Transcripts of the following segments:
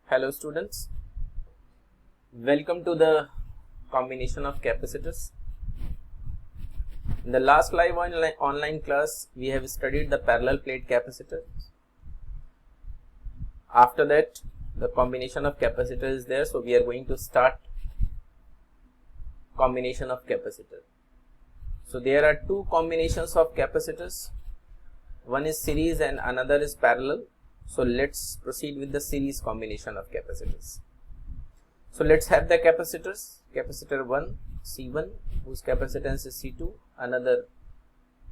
Hello students, welcome to the combination of capacitors. In the last live online class, we have studied the parallel plate capacitor. After that, the combination of capacitor is there, so we are going to start combination of capacitor. So there are two combinations of capacitors, one is series and another is parallel. So let's proceed with the series combination of capacitors. So let's have the capacitors. Capacitor 1 C1 whose capacitance is C2, another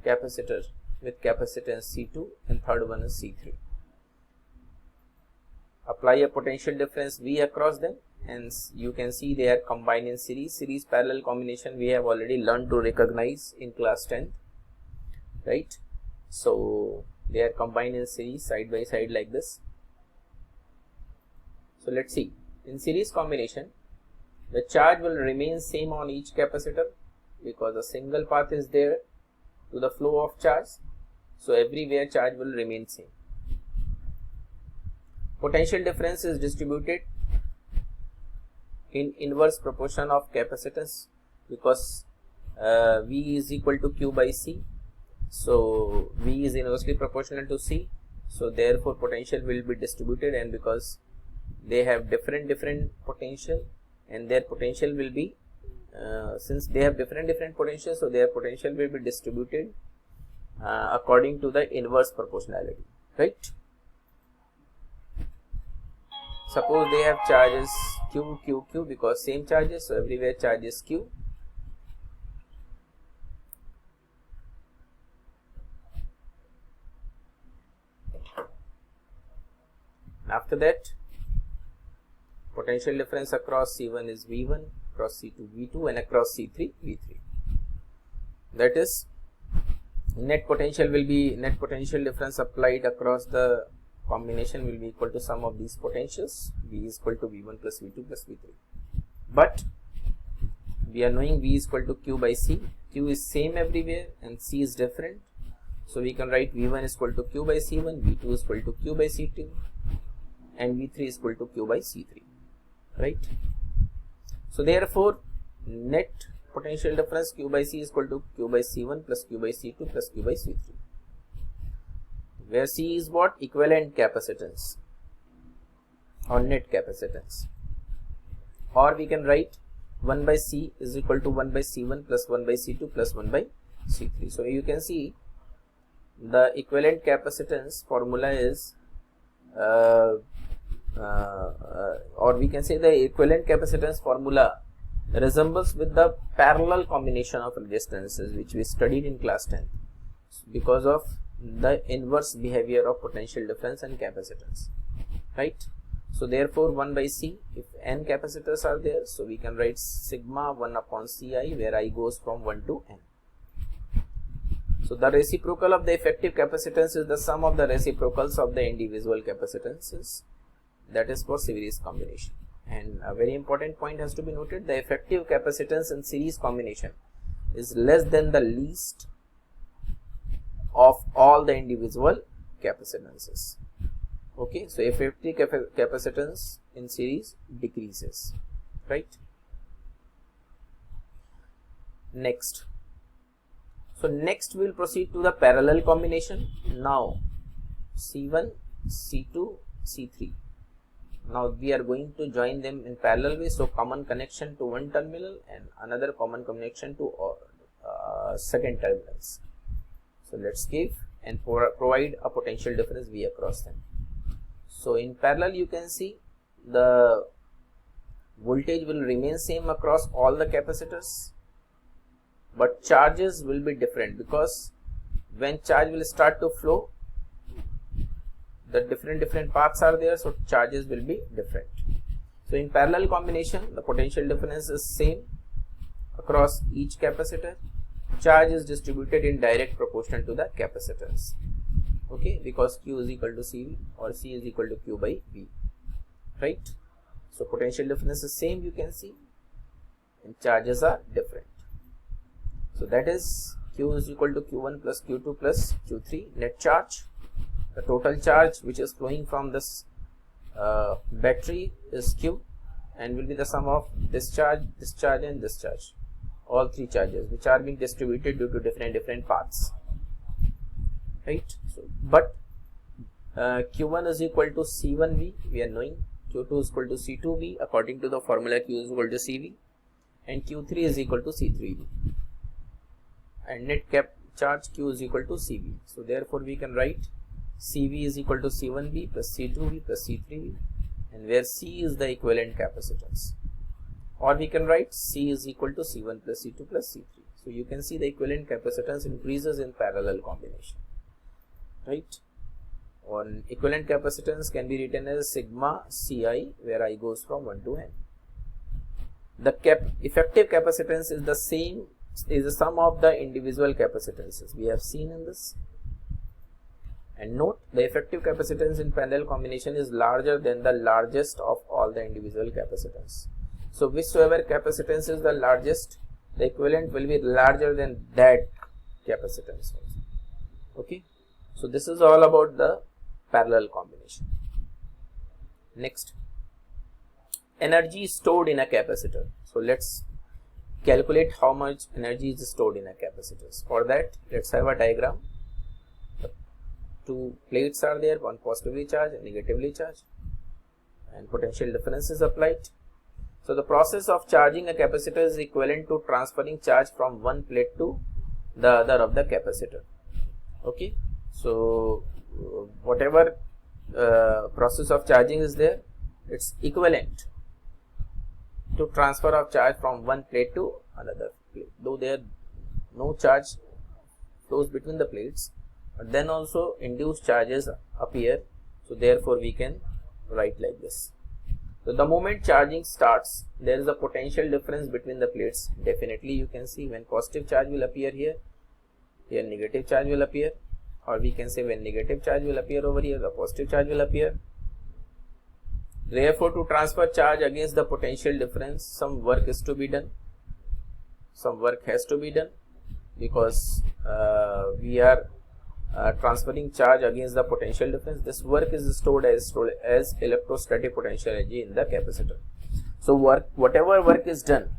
capacitor with capacitance C2, and third one is C3. Apply a potential difference V across them and you can see they are combined in series. Series parallel combination we have already learned to recognize in class 10th, right? So they are combined in series side by side like this. So let's see, in series combination the charge will remain same on each capacitor because a single path is there to the flow of charge, so everywhere charge will remain same. Potential difference is distributed in inverse proportion of capacitance because V is equal to Q by C. So V is inversely proportional to C, so therefore potential will be distributed, and because they have different potential and their potential will be since they have different potentials, so their potential will be distributed according to the inverse proportionality, right? Suppose they have charges Q, Q, Q because same charges, so everywhere charge is Q. After that, potential difference across C1 is V1, across C2 V2, and across C3 V3. That is, net potential difference applied across the combination will be equal to sum of these potentials. V is equal to V1 plus V2 plus V3. But we are knowing V is equal to Q by C. Q is same everywhere and C is different. So we can write V1 is equal to Q by C1, V2 is equal to Q by C2, and V3 is equal to Q by C3, right? So therefore net potential difference Q by C is equal to Q by C1 plus Q by C2 plus Q by C3, where C is what? Equivalent capacitance or net capacitance, or we can write 1 by C is equal to 1 by C1 plus 1 by C2 plus 1 by C3. So you can see the equivalent capacitance formula is or we can say the equivalent capacitance formula resembles with the parallel combination of resistances which we studied in class 10 because of the inverse behavior of potential difference and capacitance, right? So therefore 1 by C, if n capacitors are there, so we can write sigma 1 upon Ci, where I goes from 1 to n. So the reciprocal of the effective capacitance is the sum of the reciprocals of the individual capacitances. That is for series combination. And a very important point has to be noted: the effective capacitance in series combination is less than the least of all the individual capacitances. Okay, so effective capacitance in series decreases, right? Next. So next we will proceed to the parallel combination. Now C1, C2, C3. Now we are going to join them in parallel way. So common connection to one terminal and another common connection to second terminals. So let's give and provide a potential difference V across them. So in parallel you can see the voltage will remain same across all the capacitors, but charges will be different because when charge will start to flow, the different paths are there, so charges will be different. So in parallel combination the potential difference is same across each capacitor. Charge is distributed in direct proportion to the capacitance, okay, because Q is equal to CV or C is equal to Q by V, right? So potential difference is same, you can see, and charges are different. So that is Q is equal to Q1 plus Q2 plus Q3 net charge. The total charge which is flowing from this battery is Q, and will be the sum of discharge, discharge and discharge, all three charges which are being distributed due to different paths, right? So but Q1 is equal to C1V, we are knowing. Q2 is equal to C2V according to the formula Q is equal to CV, and Q3 is equal to C3V, and net cap charge Q is equal to CV. So therefore we can write CV is equal to C1V plus C2V plus C3V, and where C is the equivalent capacitance, or we can write C is equal to C1 plus C2 plus C3. So you can see the equivalent capacitance increases in parallel combination, right? On equivalent capacitance can be written as sigma Ci, where I goes from 1 to n. The effective capacitance is the same, is the sum of the individual capacitances. We have seen in this. And note, the effective capacitance in parallel combination is larger than the largest of all the individual capacitance. So whichsoever capacitance is the largest, the equivalent will be larger than that capacitance. Okay. So this is all about the parallel combination. Next, energy stored in a capacitor. So let's calculate how much energy is stored in a capacitor. For that, let's have a diagram. The two plates are there, one positively charged and negatively charged, and potential difference is applied. So the process of charging a capacitor is equivalent to transferring charge from one plate to the other of the capacitor. Okay. So whatever process of charging is there, it's equivalent to transfer of charge from one plate to another plate. Though there no charge flows between the plates, but then also induced charges appear. So therefore we can write like this. So the moment charging starts, there is a potential difference between the plates. Definitely you can see when positive charge will appear here, here negative charge will appear. Or we can say when negative charge will appear over here, the positive charge will appear. Therefore, to transfer charge against the potential difference, some work is to be done. Some work has to be done, because we are transferring charge against the potential difference. This work is stored as electrostatic potential energy in the capacitor. So whatever work is done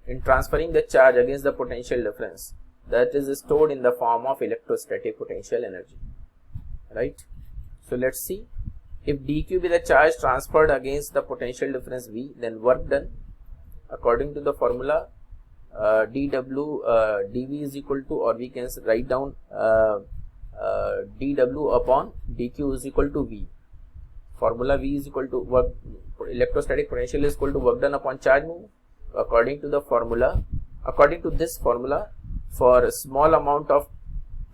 in transferring the charge against the potential difference, that is stored in the form of electrostatic potential energy, right? So let's see, if dq be the charge transferred against the potential difference V, then work done according to the formula dV is equal to, or we can write down dW upon dq is equal to V. Formula V is equal to work, electrostatic potential is equal to work done upon charge move. According to this formula, for a small amount of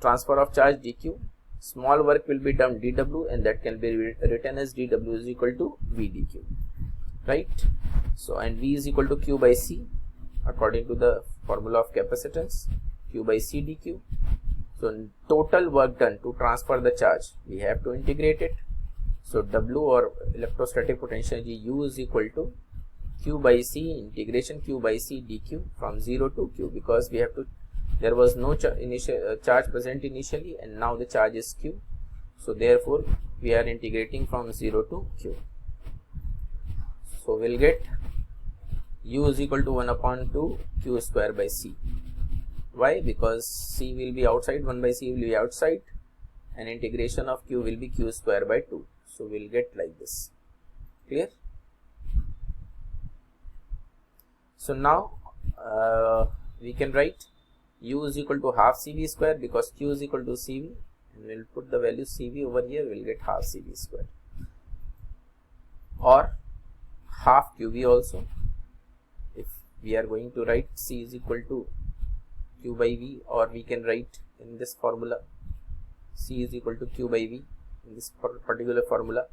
transfer of charge dq, small work will be done dW, and that can be written as dW is equal to V dq, right? So and V is equal to Q by C according to the formula of capacitance, Q by C dq. So total work done to transfer the charge, we have to integrate it. So W, or electrostatic potential energy, U is equal to Q by C integration Q by C dq from 0 to Q, because we have to, there was no charge present initially, and now the charge is Q. So therefore we are integrating from 0 to Q. So we'll get U is equal to 1 upon 2 Q square by C. Why? Because C will be outside, 1 by C will be outside, and integration of Q will be Q square by 2. So we'll get like this. Clear? So now we can write U is equal to half CV square, because Q is equal to CV, and we'll put the value CV over here, we'll get half CV square, or half QV also. If we are going to write C is equal to Q by V, or we can write in this formula C is equal to Q by V in this particular formula.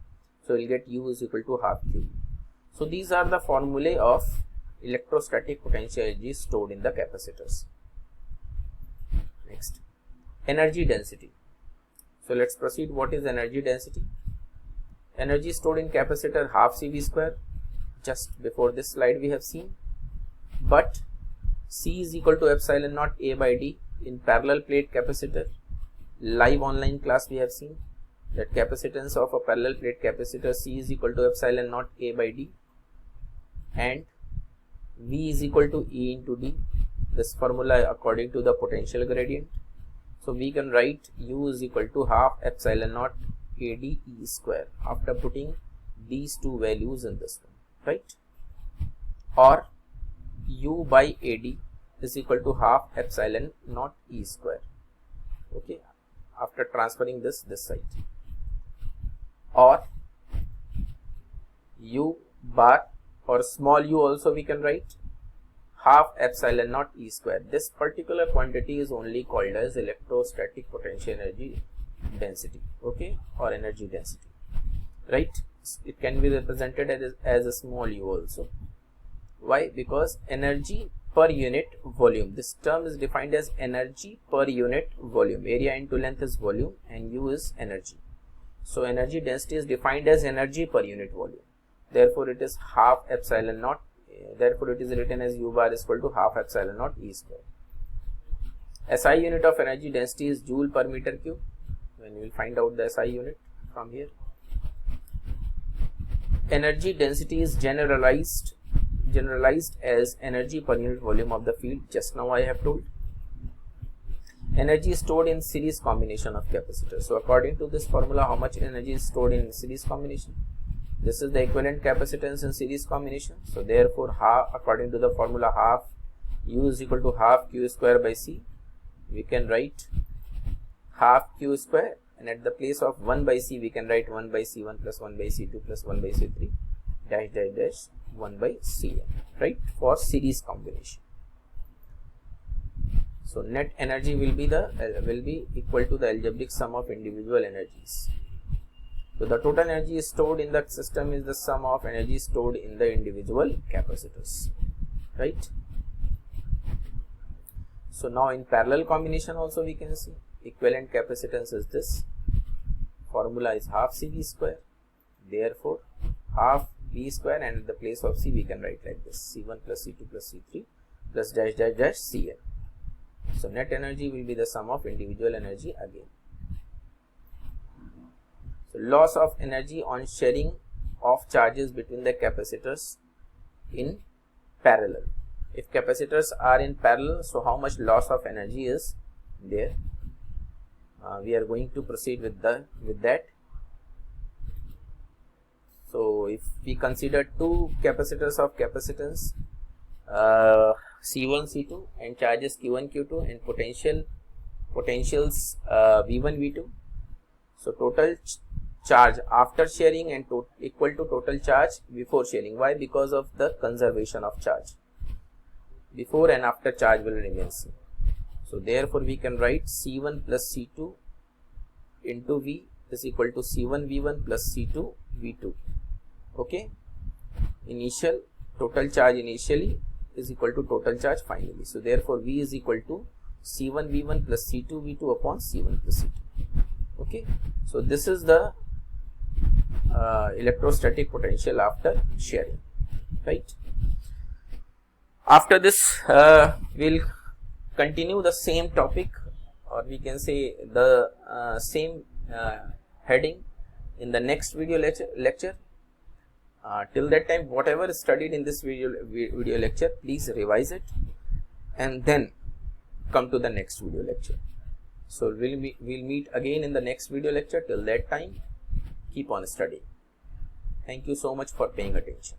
So we'll get U is equal to half QV. So these are the formulae of electrostatic potential energy stored in the capacitors. Next, energy density. So let's proceed. What is energy density? Energy stored in capacitor half CV square. Just before this slide we have seen, but C is equal to epsilon naught A by D in parallel plate capacitor. Live online class we have seen. that capacitance of a parallel plate capacitor C is equal to epsilon naught A by D and V is equal to E into D. This formula according to the potential gradient. So we can write U is equal to half epsilon naught AD E square after putting these two values in this one, right? Or U by AD is equal to half epsilon naught E square, okay, after transferring this side. Or U bar or small u also we can write half epsilon naught E square. This particular quantity is only called as electrostatic potential energy density, okay, or energy density, right? It can be represented as a small u also. Why? Because energy per unit volume, this term is defined as energy per unit volume. Area into length is volume and u is energy. So energy density is defined as energy per unit volume. Therefore it is half epsilon naught. Therefore it is written as u bar is equal to half epsilon naught E square. SI unit of energy density is joule per meter cube. When we will find out the SI unit from here. Energy density is generalized as energy per unit volume of the field. Just now I have told. Energy is stored in series combination of capacitors. So according to this formula, how much energy is stored in series combination? This is the equivalent capacitance in series combination. So therefore, half, according to the formula, half U is equal to half Q square by C. We can write half Q square, and at the place of 1 by C we can write 1 by C1 plus 1 by C2 plus 1 by C3 dash dash dash 1 by Cn, right, for series combination. So net energy will be equal to the algebraic sum of individual energies. So the total energy stored in the system is the sum of energy stored in the individual capacitors, right? So now in parallel combination also we can see equivalent capacitance is this. Formula is half CV square. Therefore half V square, and at the place of C we can write like this: C1 plus C2 plus C3 plus dash dash dash Cn. So net energy will be the sum of individual energy again. So loss of energy on sharing of charges between the capacitors in parallel. If capacitors are in parallel, so how much loss of energy is there? We are going to proceed with that. So if we consider two capacitors of capacitance C1 C2 and charges Q1 Q2 and potentials V1 V2, so total charge after sharing and equal to total charge before sharing. Why? Because of the conservation of charge. Before and after charge will remain same. So therefore we can write C1 plus C2 into V is equal to C1 V1 plus C2 V2. Okay, initial total charge initially is equal to total charge finally. So therefore V is equal to C1 V1 plus C2 V2 upon C1 plus C2. Okay, so this is the electrostatic potential after sharing, right? After this we'll continue the same topic, or we can say the same heading in the next video lecture. Till that time, whatever is studied in this video lecture, please revise it and then come to the next video lecture. So we'll meet again in the next video lecture. Till that time, keep on studying. Thank you so much for paying attention.